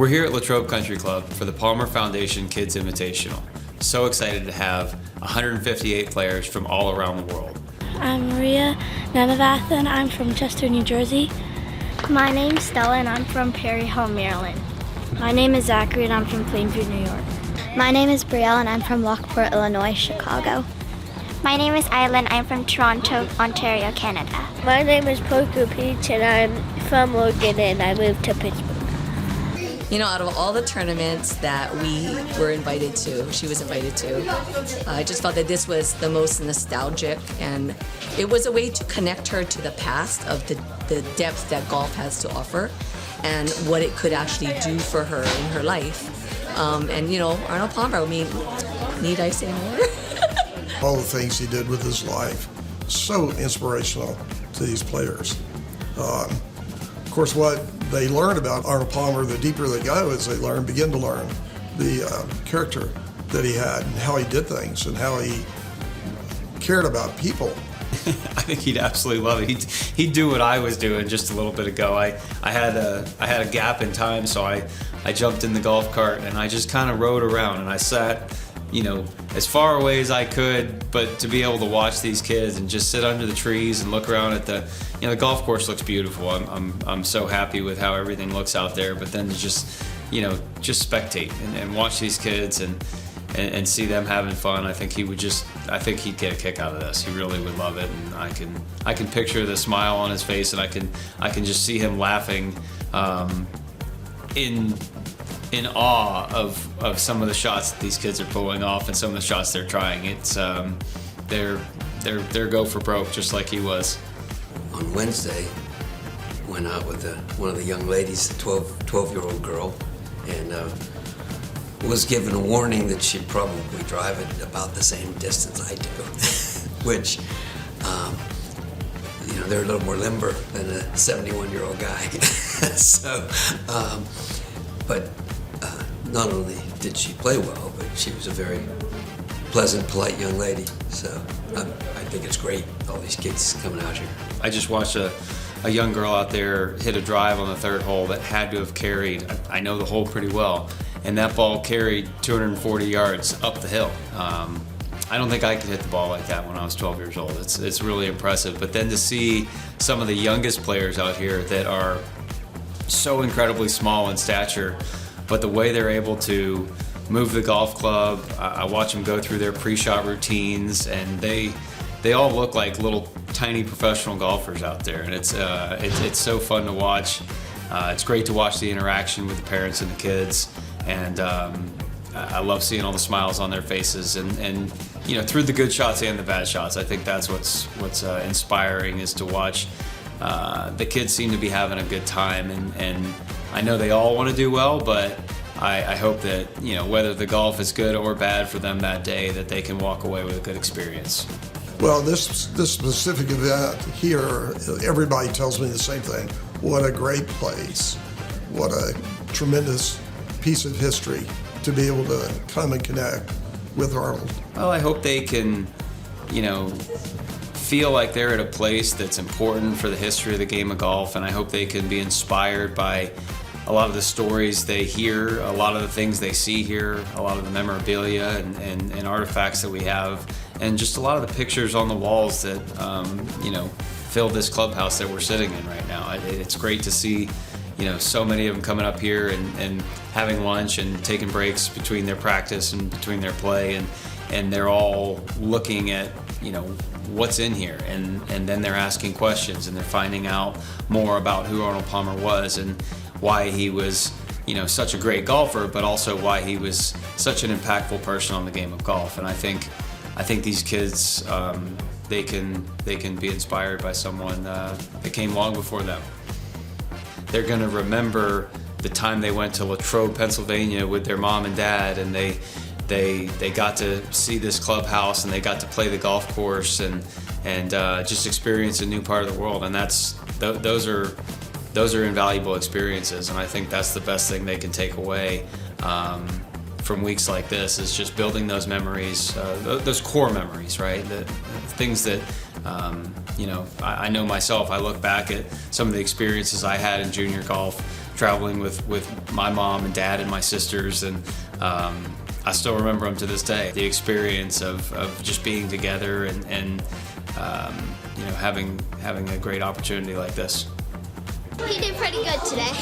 We're here at Latrobe Country Club for the Palmer Foundation Kids Invitational. So excited to have 158 players from all around the world. I'm Maria Nenevath, and I'm from Chester, New Jersey. My name's Stella, and I'm from Perry Home, Maryland. My name is Zachary, and I'm from Plainview, New York. My name is Brielle, and I'm from Lockport, Illinois, Chicago. My name is Eileen. I'm from Toronto, Ontario, Canada. My name is Parker Peach, and I'm from Logan, and I moved to Pittsburgh. You know, out of all the tournaments that we were invited to, she was invited to, I just felt that this was the most nostalgic, and it was a way to connect her to the past of the depth that golf has to offer and what it could actually do for her in her life. And, you know, Arnold Palmer, I mean, need I say more? All the things he did with his life, so inspirational to these players. Of course, what they learn about Arnold Palmer, the deeper they go, is they begin to learn the character that he had and how he did things and how he cared about people. I think he'd absolutely love it. He'd do what I was doing just a little bit ago. I had a gap in time, so I jumped in the golf cart and I just kind of rode around and I sat, you know, as far away as I could, but to be able to watch these kids and just sit under the trees and look around at the golf course looks beautiful. I'm so happy with how everything looks out there, but then to just spectate and watch these kids and see them having fun, I think he'd get a kick out of this. He really would love it, and I can picture the smile on his face, and I can just see him laughing in awe of some of the shots that these kids are pulling off and some of the shots they're trying. It's they're go for broke, just like he was. On Wednesday, went out with one of the young ladies, a 12-year-old girl, and was given a warning that she'd probably drive at about the same distance I do, which, they're a little more limber than a 71-year-old guy. So, but not only did she play well, but she was a very pleasant, polite young lady. So I think it's great, all these kids coming out here. I just watched a young girl out there hit a drive on the third hole that had to have carried, I know the hole pretty well, and that ball carried 240 yards up the hill. I don't think I could hit the ball like that when I was 12 years old. It's really impressive. But then to see some of the youngest players out here that are so incredibly small in stature, but the way they're able to move the golf club, I watch them go through their pre-shot routines, and they all look like little tiny professional golfers out there, and it's so fun to watch. It's great to watch the interaction with the parents and the kids, and I love seeing all the smiles on their faces, and through the good shots and the bad shots. I think that's what's inspiring, is to watch the kids seem to be having a good time, and I know they all want to do well, but I hope that, whether the golf is good or bad for them that day, that they can walk away with a good experience. Well, this specific event here, everybody tells me the same thing. What a great place. What a tremendous piece of history to be able to come and connect with Arnold. Well, I hope they can, feel like they're at a place that's important for the history of the game of golf, and I hope they can be inspired by a lot of the stories they hear, a lot of the things they see here, a lot of the memorabilia and artifacts that we have, and just a lot of the pictures on the walls that fill this clubhouse that we're sitting in right now. It's great to see so many of them coming up here and having lunch and taking breaks between their practice and between their play, and they're all looking at what's in here, and then they're asking questions, and they're finding out more about who Arnold Palmer was and why he was such a great golfer, but also why he was such an impactful person on the game of golf. And I think these kids, they can be inspired by someone that came long before them. They're going to remember the time they went to Latrobe, Pennsylvania with their mom and dad, and they got to see this clubhouse, and they got to play the golf course and just experience a new part of the world. And those are invaluable experiences, and I think that's the best thing they can take away from weeks like this, is just building those memories, those core memories, right? The things that I know myself. I look back at some of the experiences I had in junior golf traveling with my mom and dad and my sisters, and I still remember them to this day. The experience of just being together and having a great opportunity like this. He did pretty good today.